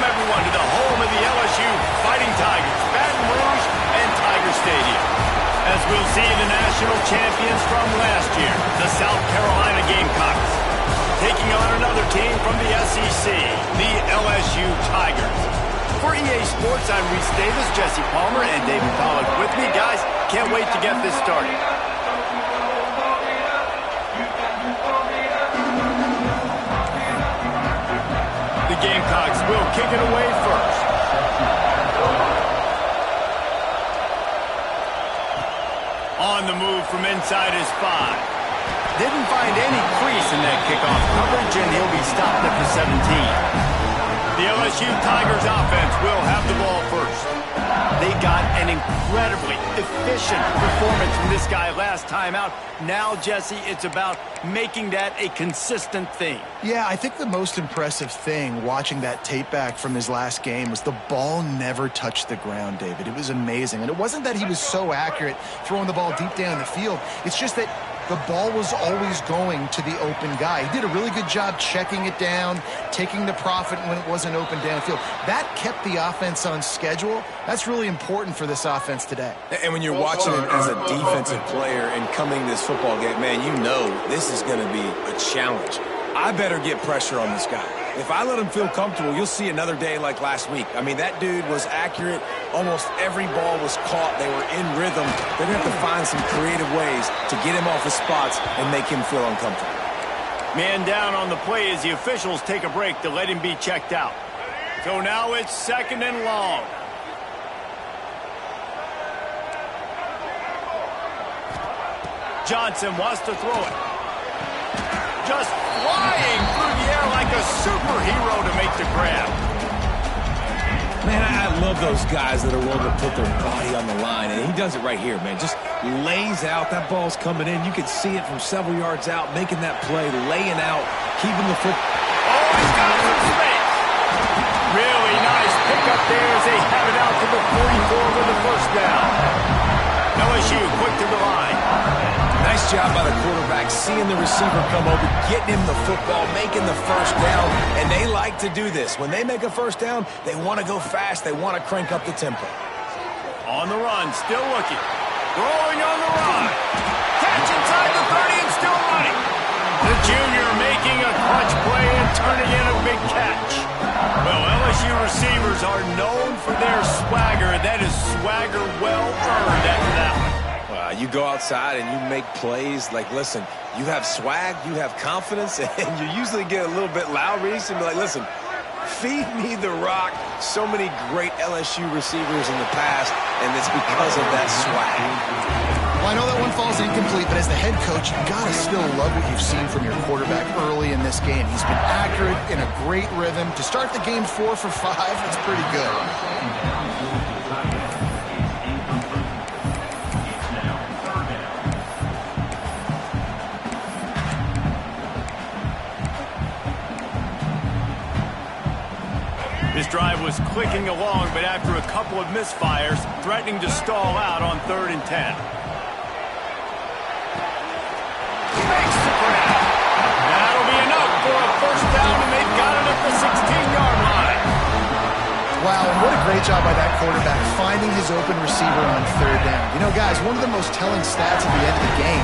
everyone, to the home of the LSU Fighting Tigers, Baton Rouge and Tiger Stadium. As we'll see, the national champions from last year, the South Carolina Gamecocks, taking on another team from the SEC, the LSU Tigers. For EA Sports, I'm Reese Davis, Jesse Palmer, and David Pollack with me. Guys, can't wait to get this started. The Gamecocks will kick it away first. On the move from inside his 5. Didn't find any crease in that kickoff coverage, and he'll be stopped at the 17. The LSU Tigers offense will have the ball first. They got an incredibly efficient performance from this guy last time out. Now, Jesse, it's about making that a consistent thing. Yeah, I think the most impressive thing watching that tape back from his last game was the ball never touched the ground, David. It was amazing. And it wasn't that he was so accurate throwing the ball deep down the field. It's just that the ball was always going to the open guy. He did a really good job checking it down, taking the profit when it wasn't open downfield. That kept the offense on schedule. That's really important for this offense today. And when you're watching it as a defensive player and coming this football game, man, you know this is going to be a challenge. I better get pressure on this guy. If I let him feel comfortable, you'll see another day like last week. I mean, that dude was accurate. Almost every ball was caught. They were in rhythm. They're going to have to find some creative ways to get him off his spots and make him feel uncomfortable. Man down on the play as the officials take a break to let him be checked out. So now it's 2nd and long. Johnson wants to throw it. Just flying through the air like a superhero to make the grab. Man, I love those guys that are willing to put their body on the line, and he does it right here, man. Just lays out. That ball's coming in. You can see it from several yards out, making that play, laying out, keeping the foot. Oh, he's got some space. Really nice pickup there as they have it out to the 44 with the first down. LSU quick to the line. Nice job by the quarterback, seeing the receiver come over, getting him the football, making the first down, and they like to do this. When they make a first down, they want to go fast. They want to crank up the tempo. On the run, still looking. Rolling on the run. Catch inside the 30 and still running. The junior making a clutch play and turning in a big catch. Well, LSU receivers are known for their swagger. That is swagger well earned after that one. You go outside and you make plays. Like, listen, you have swag, you have confidence, and you usually get a little bit loud, Reese, and be like, listen, feed me the rock. So many great LSU receivers in the past, and it's because of that swag. Well, I know that one falls incomplete, but as the head coach, you've got to still love what you've seen from your quarterback early in this game. He's been accurate, in a great rhythm. To start the game 4 for 5, that's pretty good. This drive was clicking along, but after a couple of misfires, threatening to stall out on 3rd and 10. Makes the grab. That'll be enough for a first down, and they've got it at the 16-yard line. Wow, and what a great job by that quarterback, finding his open receiver on 3rd down. You know, guys, one of the most telling stats at the end of the game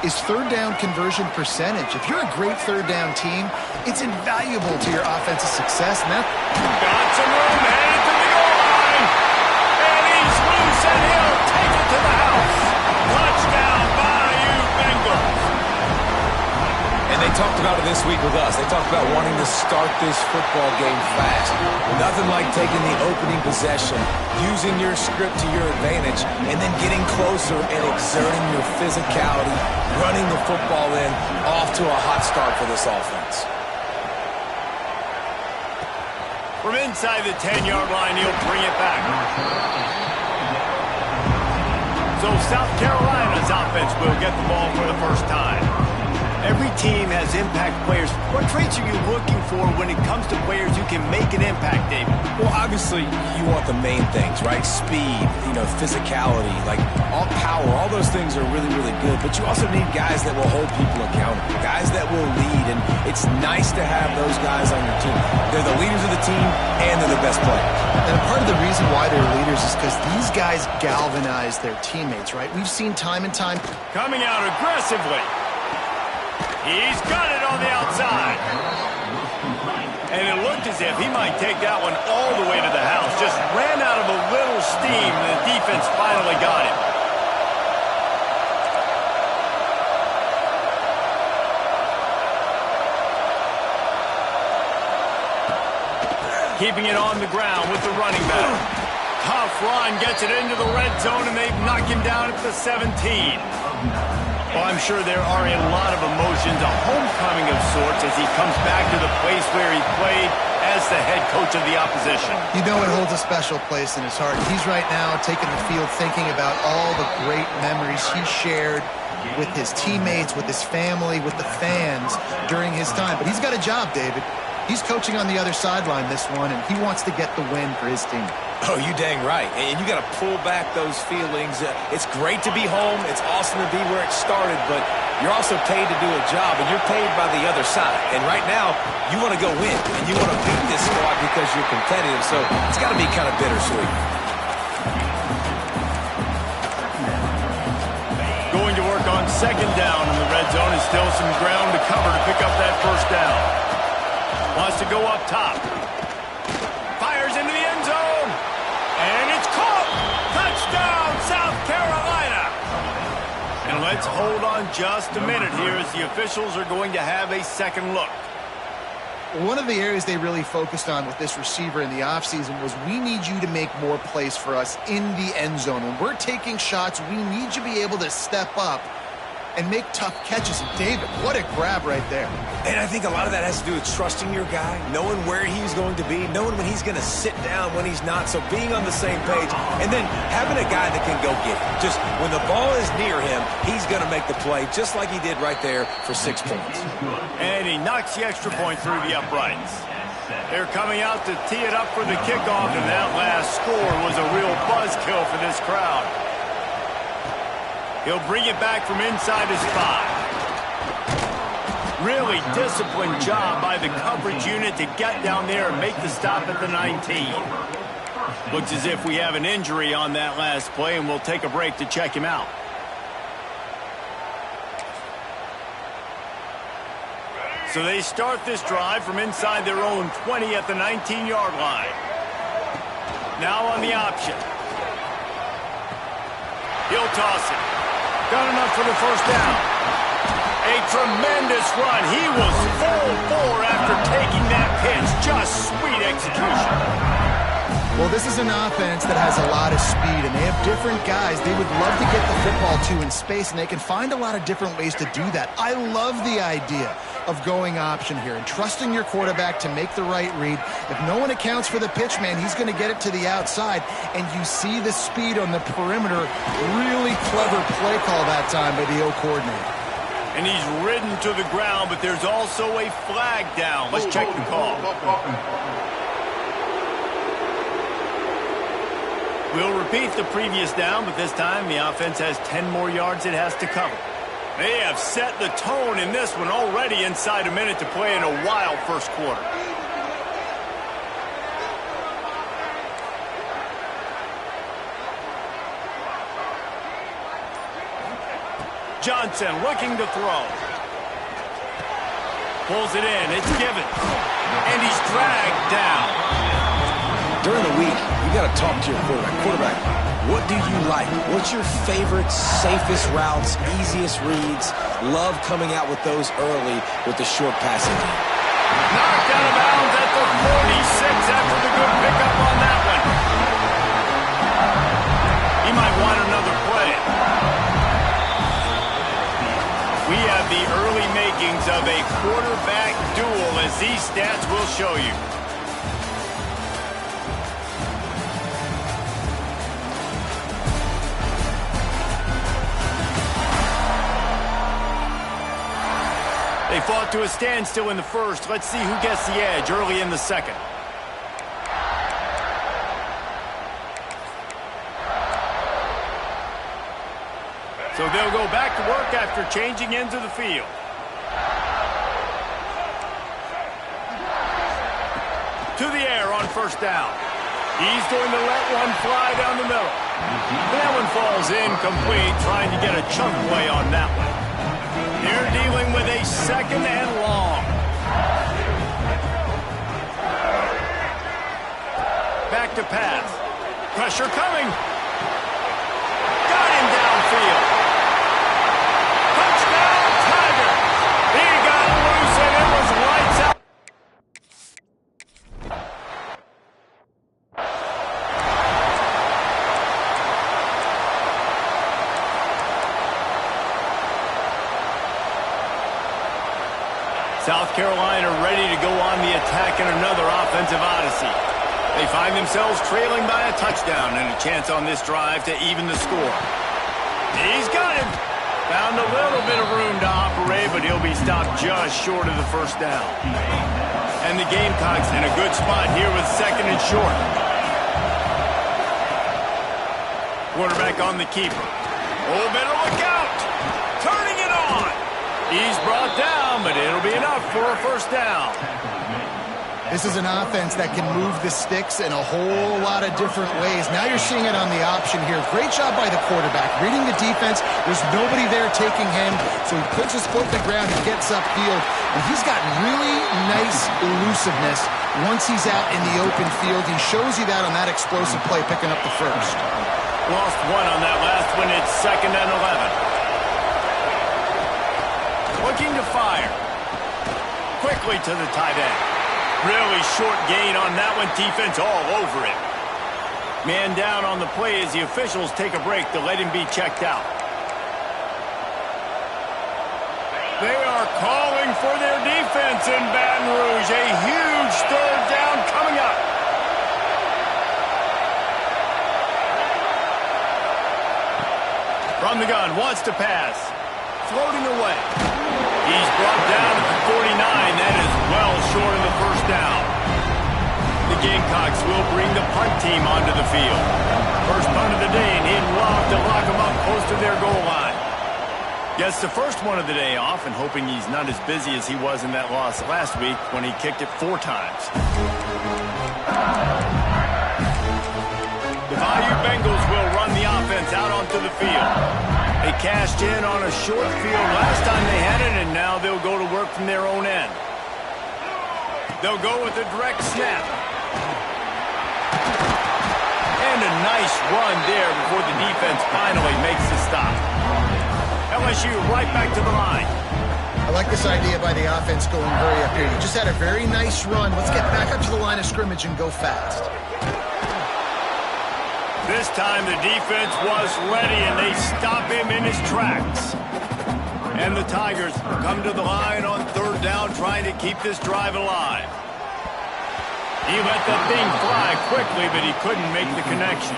is 3rd down conversion percentage. If you're a great 3rd down team, it's invaluable to your offensive success. And that got some room, headed to the goal line. And he's loose, and he'll take it to the house. Touchdown, Bayou Bengals. And they talked about it this week with us. They talked about wanting to start this football game fast. Nothing like taking the opening possession, using your script to your advantage, and then getting closer and exerting your physicality, running the football in, off to a hot start for this offense. From inside the 10-yard line, he'll bring it back. So South Carolina's offense will get the ball for the first time. Every team has impact players. What traits are you looking for when it comes to players who can make an impact, David? Well, obviously, you want the main things, right? Speed, physicality, like all power, all those things are really, really good. But you also need guys that will hold people accountable, guys that will lead. And it's nice to have those guys on your team. They're the leaders of the team, and they're the best players. And part of the reason why they're leaders is because these guys galvanize their teammates, right? We've seen time and time. Coming out aggressively. He's got it on the outside. And it looked as if he might take that one all the way to the house. Just ran out of a little steam, and the defense finally got him. Keeping it on the ground with the running back. Tough run, gets it into the red zone, and they've knocked him down at the 17. Well, I'm sure there are a lot of emotions, a homecoming of sorts as he comes back to the place where he played as the head coach of the opposition. You know it holds a special place in his heart. He's right now taking the field thinking about all the great memories he shared with his teammates, with his family, with the fans during his time. But he's got a job, David. He's coaching on the other sideline this one, and he wants to get the win for his team. Oh, you dang right. And you got to pull back those feelings. It's great to be home. It's awesome to be where it started, but you're also paid to do a job, and you're paid by the other side. And right now, you want to go win, and you want to beat this squad because you're competitive, so it's got to be kind of bittersweet. Going to work on second down in the red zone, and still some ground to cover to pick up that first down. Wants to go up top. Fires into the end zone. And it's caught. Touchdown, South Carolina. And let's hold on just a minute here as the officials are going to have a second look. One of the areas they really focused on with this receiver in the offseason was we need you to make more plays for us in the end zone. When we're taking shots, we need you to be able to step up and make tough catches. And David, what a grab right there. And I think a lot of that has to do with trusting your guy, knowing where he's going to be, knowing when he's going to sit down, when he's not. So being on the same page, and then having a guy that can go get it. Just when the ball is near him, he's going to make the play, just like he did right there for 6 points. And he knocks the extra point through the uprights. They're coming out to tee it up for the kickoff, and that last score was a real buzzkill for this crowd. He'll bring it back from inside his 5. Really disciplined job by the coverage unit to get down there and make the stop at the 19. Looks as if we have an injury on that last play, and we'll take a break to check him out. So they start this drive from inside their own 20 at the 19-yard line. Now on the option. He'll toss it. Got enough for the first down. A tremendous run. He was full bore after taking that pitch. Just sweet execution. Well, this is an offense that has a lot of speed, and they have different guys they would love to get the football to in space, and they can find a lot of different ways to do that. I love the idea of going option here and trusting your quarterback to make the right read. If no one accounts for the pitch, man, he's going to get it to the outside, and you see the speed on the perimeter. Really clever play call that time by the O coordinator. And he's ridden to the ground, but there's also a flag down. Let's check the call. We'll repeat the previous down, but this time the offense has 10 more yards it has to cover. They have set the tone in this one already inside a minute to play in a wild first quarter. Johnson looking to throw. Pulls it in. It's given. And he's dragged down. During the week, you got to talk to your quarterback. Quarterback, what do you like? What's your favorite, safest routes, easiest reads? Love coming out with those early with the short passing game. Knocked out of bounds at the 46 after the good pickup on that one. He might want another play. We have the early makings of a quarterback duel, as these stats will show you. fought to a standstill in the first. Let's see who gets the edge early in the second. So they'll go back to work after changing into the field. To the air on first down. He's going to let one fly down the middle. That one falls incomplete, trying to get a chunk play on that one. They're dealing with a second and long. Back to pass. Pressure coming. Got him downfield. Touchdown, Tiger. He got loose and it was lights out. South Carolina ready to go on the attack in another offensive odyssey. They find themselves trailing by a touchdown and a chance on this drive to even the score. He's got him. Found a little bit of room to operate, but he'll be stopped just short of the first down. And the Gamecocks in a good spot here with second and short. Quarterback on the keeper. Oh, better look out. Turning it on. He's brought down, but it'll be enough for a first down. This is an offense that can move the sticks in a whole lot of different ways. Now you're seeing it on the option here. Great job by the quarterback. Reading the defense, there's nobody there taking him, so he puts his foot in the ground and gets upfield. And he's got really nice elusiveness once he's out in the open field. He shows you that on that explosive play, picking up the first. Lost one on that last one. It's second and 11. Looking to fire. Quickly to the tight end. Really short gain on that one. Defense all over it. Man down on the play as the officials take a break to let him be checked out. They are calling for their defense in Baton Rouge. A huge third down coming up. From the gun, wants to pass. Floating away. He's brought down at the 49. That is well short of the first down. The Gamecocks will bring the punt team onto the field. First punt of the day, and he'd love to lock them up close to their goal line. Gets the first one of the day off, and hoping he's not as busy as he was in that loss last week when he kicked it 4 times. The Bayou Bengals will run the offense out onto the field. They cashed in on a short field last time they had it, and now they'll go to work from their own end. They'll go with a direct snap. And a nice run there before the defense finally makes the stop. LSU right back to the line. I like this idea by the offense going hurry up here. You just had a very nice run. Let's get back up to the line of scrimmage and go fast. This time the defense was ready, and they stop him in his tracks. And the Tigers come to the line on third down, trying to keep this drive alive. He let that thing fly quickly, but he couldn't make the connection.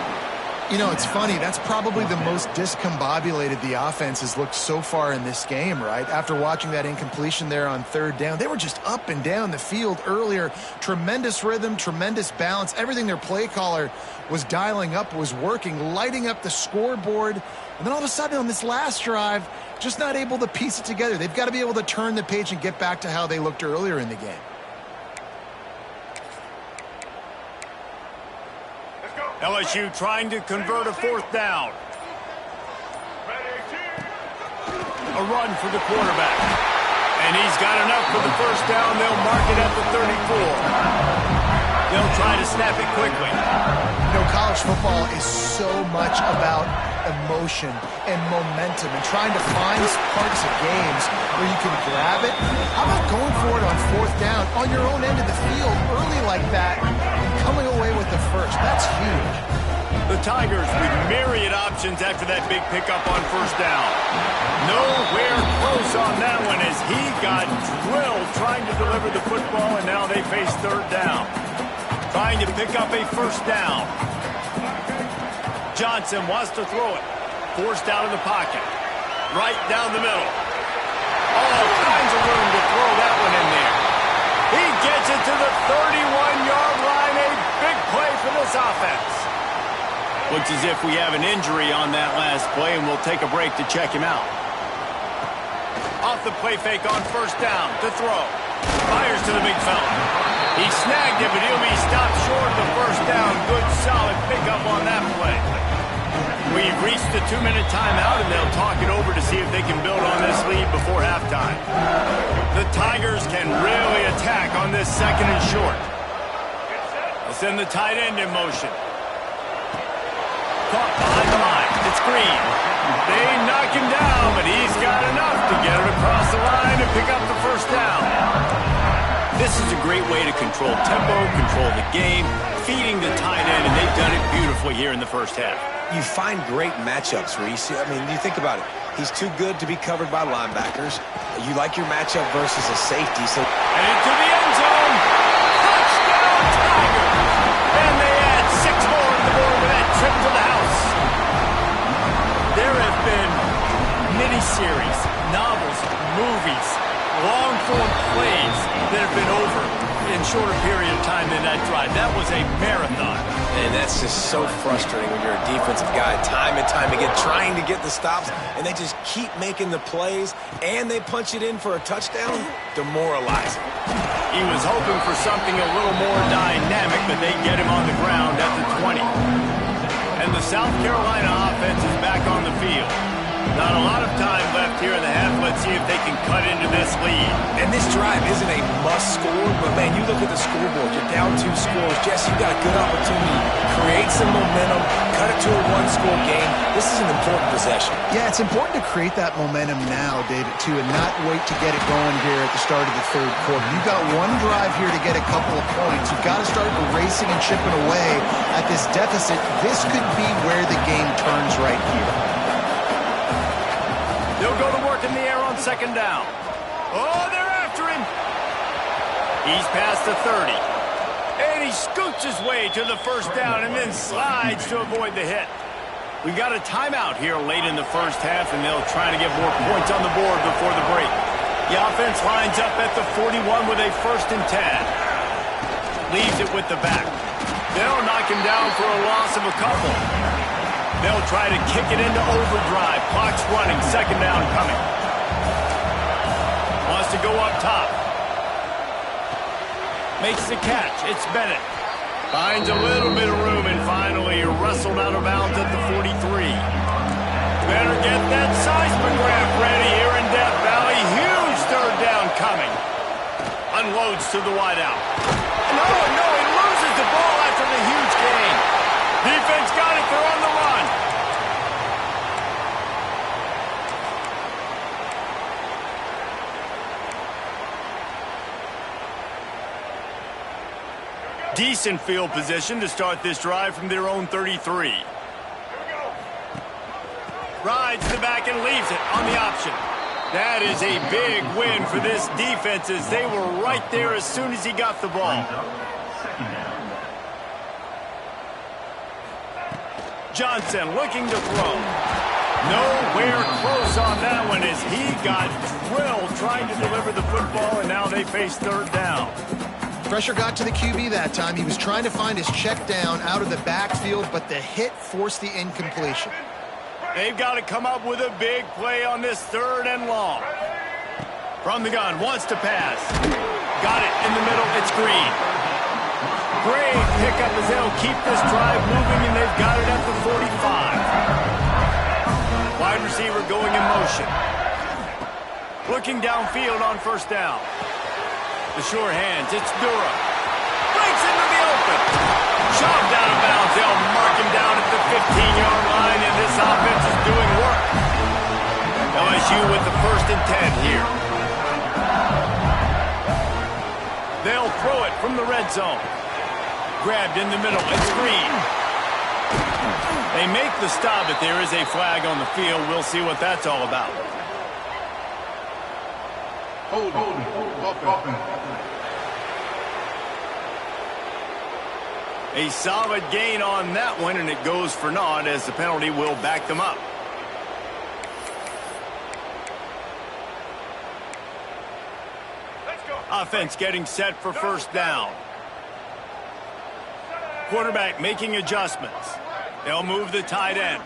You know, it's funny. That's probably the most discombobulated the offense has looked so far in this game, right? After watching that incompletion there on third down, they were just up and down the field earlier. Tremendous rhythm, tremendous balance. Everything their play caller was dialing up was working, lighting up the scoreboard. And then all of a sudden on this last drive, just not able to piece it together. They've got to be able to turn the page and get back to how they looked earlier in the game. LSU trying to convert a fourth down. A run for the quarterback. And he's got enough for the first down. They'll mark it at the 34. They'll try to snap it quickly. You know, college football is so much about emotion and momentum and trying to find parts of games where you can grab it. How about going for it on fourth down on your own end of the field early like that and coming away with the first? That's huge. The Tigers with myriad options after that big pickup on first down. Nowhere close on that one as he got drilled trying to deliver the football, and now they face third down. Trying to pick up a first down. Johnson wants to throw it. Forced out of the pocket. Right down the middle. All kinds of of room to throw that one in there. He gets it to the 31-yard line. A big play for this offense. Looks as if we have an injury on that last play, and we'll take a break to check him out. Off the play fake on first down to throw. Fires to the big fella. He snagged it, but he'll be stopped short of the first down. Good, solid pickup on that play. We've reached the 2-minute timeout, and they'll talk it over to see if they can build on this lead before halftime. The Tigers can really attack on this second and short. They'll send the tight end in motion. Caught behind the line. It's Green. They knock him down, but he's got enough to get it across the line and pick up the first down. This is a great way to control tempo, control the game, feeding the tight end, and they've done it beautifully here in the first half. You find great matchups, Reese. I mean, you think about it. He's too good to be covered by linebackers. You like your matchup versus a safety. So and into the end zone. Touchdown, Tigers. And they add 6 more on the board with that trip to the house. There have been miniseries, novels, movies, long-form plays that have been over in shorter period of time than that drive. That was a marathon. And that's just so frustrating when you're a defensive guy, time and time again, trying to get the stops, and they just keep making the plays, and they punch it in for a touchdown. Demoralizing. He was hoping for something a little more dynamic, but they get him on the ground at the 20. And the South Carolina offense is back on the field. Not a lot of time left here in the half. Let's see if they can cut into this lead. And this drive isn't a must score, but, man, you look at the scoreboard. You're down 2 scores. Jesse, you got a good opportunity to create some momentum, cut it to a 1-score game. This is an important possession. Yeah, it's important to create that momentum now, David, too, and not wait to get it going here at the start of the third quarter. You've got one drive here to get a couple of points. You've got to start erasing and chipping away at this deficit. This could be where the game turns right here. They'll go to work in the air on second down. Oh, they're after him. He's past the 30. And he scoots his way to the first down and then slides to avoid the hit. We got a timeout here late in the first half, and they'll try to get more points on the board before the break. The offense lines up at the 41 with a 1st and 10. Leaves it with the back. They'll knock him down for a loss of a couple. They'll try to kick it into overdrive. Clock's running. Second down coming. Wants to go up top. Makes the catch. It's Bennett. Finds a little bit of room and finally wrestled out of bounds at the 43. Better get that seismograph ready here in Death Valley. Huge third down coming. Unloads to the wideout. No, he loses the ball after the huge gain. Defense got it. They're on the run. Decent field position to start this drive from their own 33. Rides the back and leaves it on the option. That is a big win for this defense as they were right there as soon as he got the ball. Johnson looking to throw. Nowhere close on that one as he got drilled trying to deliver the football, and now they face third down. Pressure got to the QB that time. He was trying to find his check down out of the backfield, but the hit forced the incompletion. They've got to come up with a big play on this 3rd and long. From the gun, wants to pass. Got it in the middle. It's Green. Great pickup as they'll keep this drive moving, and they've got it at the 45. Wide receiver going in motion. Looking downfield on first down. The sure hands, it's Dura. Breaks into the open. Shoved out of bounds. They'll mark him down at the 15-yard line, and this offense is doing work. LSU with the 1st and 10 here. They'll throw it from the red zone. Grabbed in the middle. It's Green. They make the stop, but there is a flag on the field. We'll see what that's all about. A solid gain on that one, and it goes for naught as the penalty will back them up. Offense getting set for first down. Quarterback making adjustments. They'll move the tight end.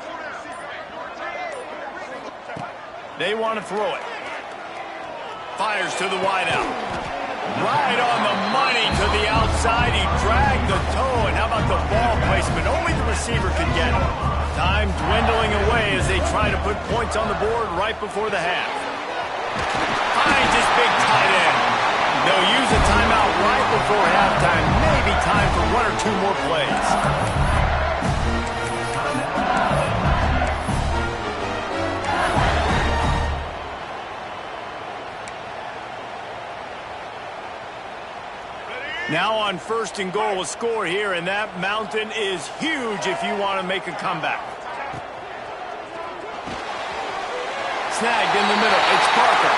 They want to throw it. Fires to the wideout. Right on the money to the outside. He dragged the toe, and how about the ball placement? Only the receiver could get it. Time dwindling away as they try to put points on the board right before the half. Finds his big tight end. They'll use a timeout right before halftime. Maybe time for one or two more plays. Now on first and goal, a score here, and that mountain is huge if you want to make a comeback. Snagged in the middle. It's Parker.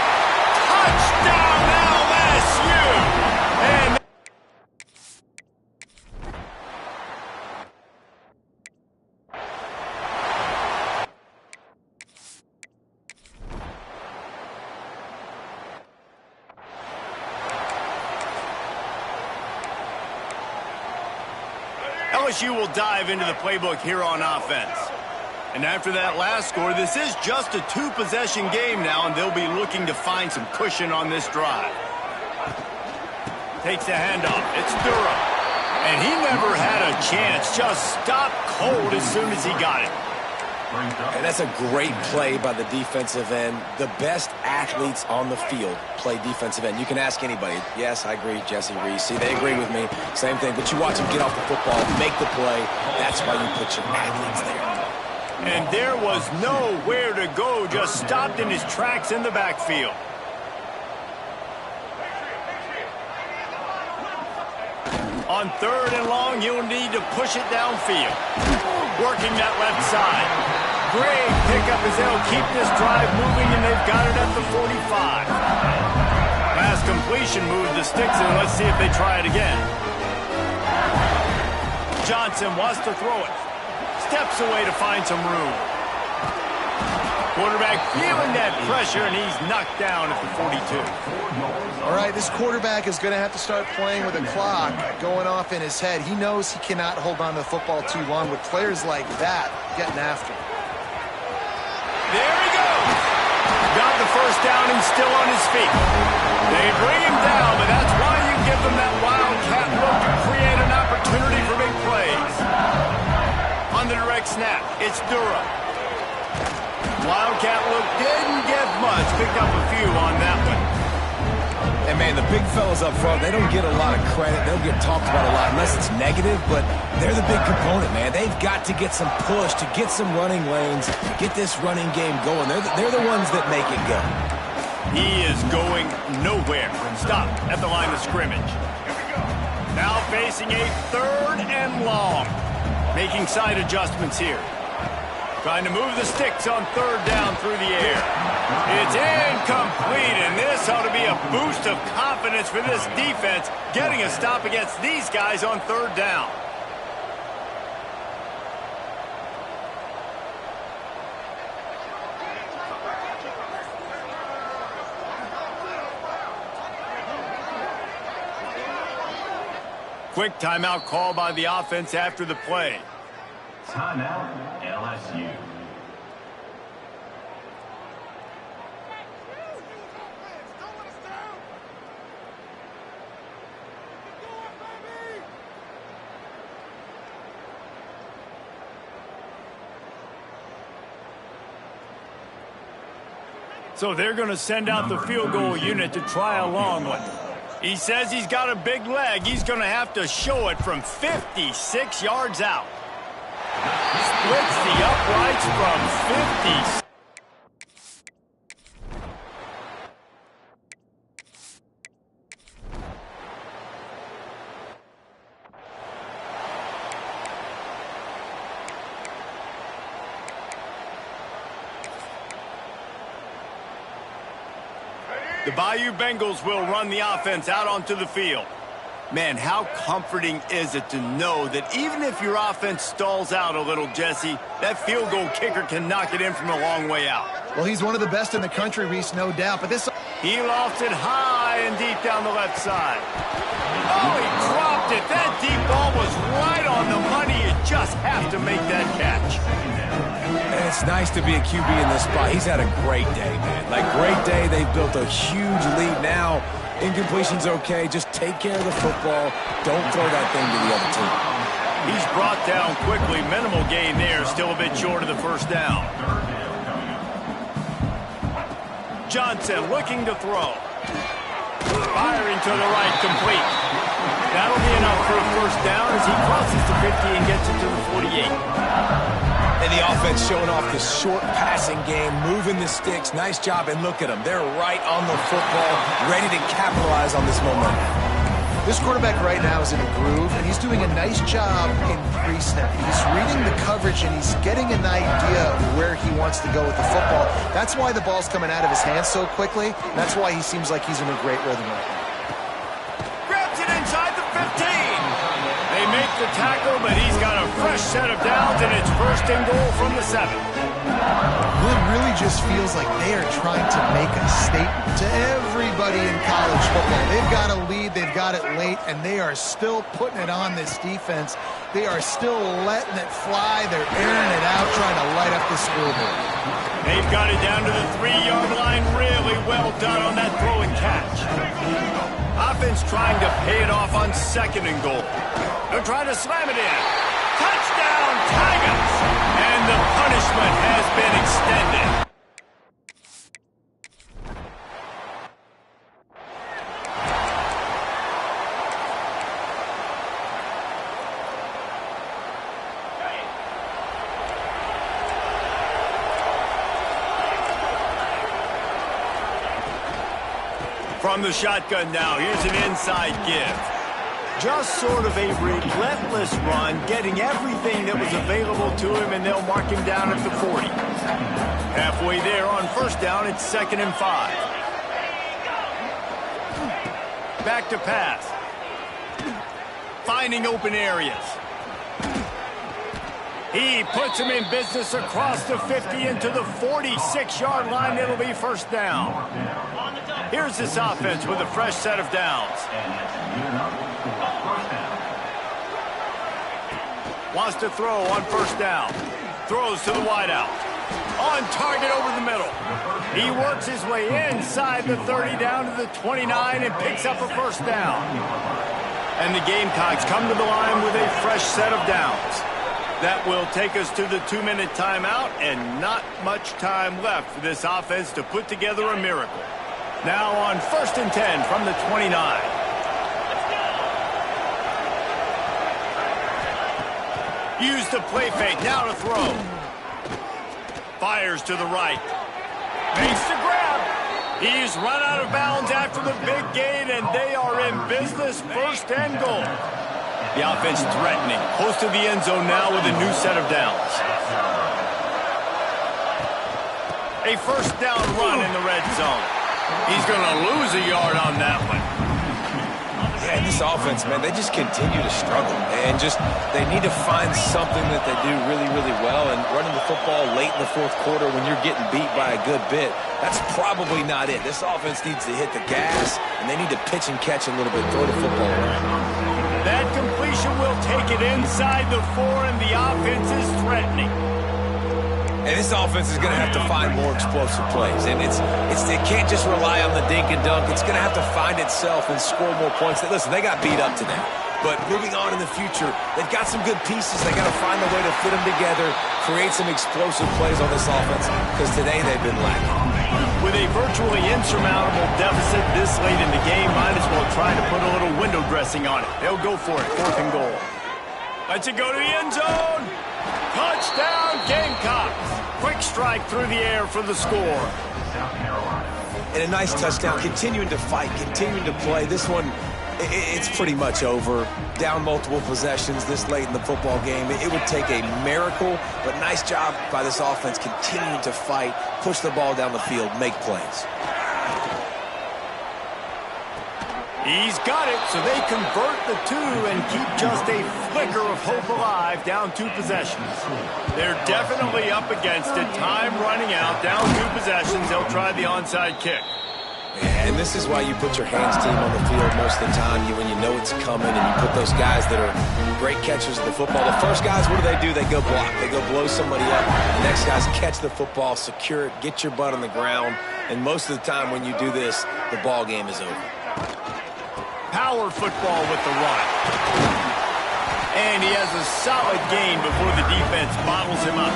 Touchdown, LSU! And LSU will dive into the playbook here on offense. And after that last score, this is just a two-possession game now, and they'll be looking to find some cushion on this drive. Takes the handoff. It's Durham. And he never had a chance. Just stopped cold as soon as he got it. And that's a great play by the defensive end. The best athletes on the field play defensive end. You can ask anybody. Yes, I agree, Jesse Reese. See, they agree with me. Same thing. But you watch them get off the football, make the play. That's why you put your athletes there. And there was nowhere to go. Just stopped in his tracks in the backfield. On third and long, you'll need to push it downfield. Working that left side. Great pickup as they'll keep this drive moving, and they've got it at the 45. Pass completion moved the sticks in. Let's see if they try it again. Johnson wants to throw it. Steps away to find some room. Quarterback feeling that pressure, and he's knocked down at the 42. All right, this quarterback is going to have to start playing with a clock going off in his head. He knows he cannot hold on to the football too long with players like that getting after him. There he goes. Got the first down and still on his feet. They bring him down, but that's why you give them that wildcat look to create an opportunity for big plays. On the direct snap, it's Durham. Wildcat look didn't get much. Picked up a few on that one. And, man, the big fellas up front, they don't get a lot of credit. They'll get talked about a lot unless it's negative, but they're the big component, man. They've got to get some push, to get some running lanes, get this running game going. They're the ones that make it go. He is going nowhere. Stop at the line of scrimmage. Now facing a third and long. Making side adjustments here. Trying to move the sticks on third down through the air. It's incomplete, and this ought to be a boost of confidence for this defense, getting a stop against these guys on third down. Quick timeout call by the offense after the play. Timeout, LSU. So they're going to send out the field goal unit to try a long one. He says he's got a big leg. He's going to have to show it from 56 yards out. Splits the uprights from 50. The Bayou Bengals will run the offense out onto the field. Man, how comforting is it to know that even if your offense stalls out a little, Jesse, that field goal kicker can knock it in from a long way out. Well, he's one of the best in the country, Reese, no doubt. But this He lofts it high and deep down the left side. Oh, he dropped it. That deep ball was right on the money. You just have to make that catch. And it's nice to be a QB in this spot. He's had a great day, man. Like, great day. They've built a huge lead now. Incompletion's okay. Just take care of the football. Don't throw that thing to the other team. He's brought down quickly. Minimal gain there. Still a bit short of the first down. Johnson looking to throw. Firing to the right, complete. That'll be enough for a first down as he crosses the 50 and gets it to the 48. And the offense showing off the short passing game, moving the sticks. Nice job, and look at them. They're right on the football, ready to capitalize on this momentum. This quarterback right now is in a groove, and he's doing a nice job in pre-snap. He's reading the coverage, and he's getting an idea of where he wants to go with the football. That's why the ball's coming out of his hands so quickly. That's why he seems like he's in a great rhythm right now. Grabs it inside the 15. They make the tackle, but he's got a fresh set of downs, and it's first and goal from the 7. It really just feels like they are trying to make a statement to everybody in college football. They've got a lead, they've got it late, and they are still putting it on this defense. They are still letting it fly. They're airing it out, trying to light up the scoreboard. They've got it down to the 3-yard line. Really well done on that throw and catch. Offense trying to pay it off on 2nd and goal. They're trying to slam it in. Touchdown, Tigers! And the punishment has been extended. From the shotgun now, here's an inside give. Just sort of a relentless run, getting everything that was available to him, and they'll mark him down at the 40. Halfway there on first down, it's 2nd and 5. Back to pass. Finding open areas. He puts him in business across the 50 into the 46-yard line. It'll be first down. Here's this offense with a fresh set of downs. Wants to throw on first down. Throws to the wideout. On target over the middle. He works his way inside the 30 down to the 29 and picks up a first down. And the Gamecocks come to the line with a fresh set of downs. That will take us to the 2-minute timeout, and not much time left for this offense to put together a miracle. Now on 1st and 10 from the 29. Use the play fake, now to throw. Fires to the right. Makes the grab. He's run out of bounds after the big gain, and they are in business, 1st and goal. The offense threatening, close to the end zone now with a new set of downs. A first down run in the red zone. He's going to lose a yard on that one. Yeah, this offense, man, they just continue to struggle. And they need to find something that they do really, really well. And running the football late in the 4th quarter when you're getting beat by a good bit, that's probably not it. This offense needs to hit the gas, and they need to pitch and catch a little bit, throw the football around. That completion will take it inside the 4, and the offense is threatening. And this offense is going to have to find more explosive plays. And it can't just rely on the dink and dunk. It's going to have to find itself and score more points. Listen, they got beat up today. But moving on in the future, they've got some good pieces. They got to find a way to fit them together, create some explosive plays on this offense, because today they've been lacking. With a virtually insurmountable deficit this late in the game, might as well try to put a little window dressing on it. They'll go for it, 4th and goal. Lets it go to the end zone. Touchdown, Gamecocks. Quick strike through the air for the score. And a nice touchdown, continuing to fight, continuing to play. This one, it's pretty much over. Down multiple possessions this late in the football game. It would take a miracle, but nice job by this offense continuing to fight, push the ball down the field, make plays. He's got it, so they convert the 2 and keep just a flicker of hope alive, down 2 possessions. They're definitely up against it. Time running out, down 2 possessions. They'll try the onside kick. And this is why you put your hands team on the field most of the time. When you know it's coming, and you put those guys that are great catchers of the football. The first guys, what do? They go block. They go blow somebody up. The next guys catch the football, secure it, get your butt on the ground. And most of the time when you do this, the ball game is over. Power football with the run. And he has a solid gain before the defense bottles him up.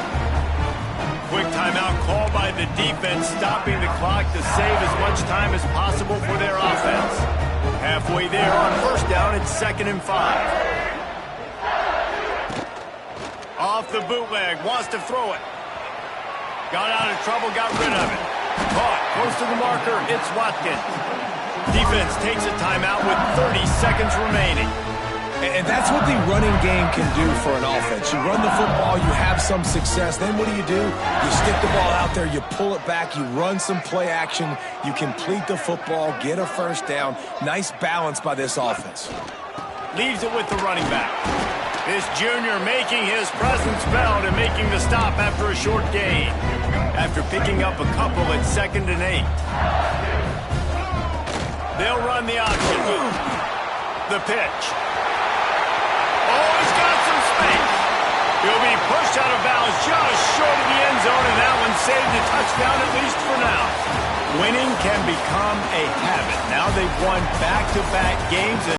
Quick timeout called by the defense, stopping the clock to save as much time as possible for their offense. Halfway there on first down, it's 2nd and 5. Off the bootleg, wants to throw it. Got out of trouble, got rid of it. Caught, close to the marker, it's Watkins. Defense takes a timeout with 30 seconds remaining. And that's what the running game can do for an offense. You run the football, you have some success. Then what do? You stick the ball out there, you pull it back, you run some play action, you complete the football, get a first down. Nice balance by this offense. Leaves it with the running back. This junior making his presence felt and making the stop after a short gain. After picking up a couple at 2nd and 8. They'll run the option. The pitch. Oh, he's got some space. He'll be pushed out of bounds just short of the end zone, and that one saved a touchdown at least for now. Winning can become a habit. Now they've won back-to-back games.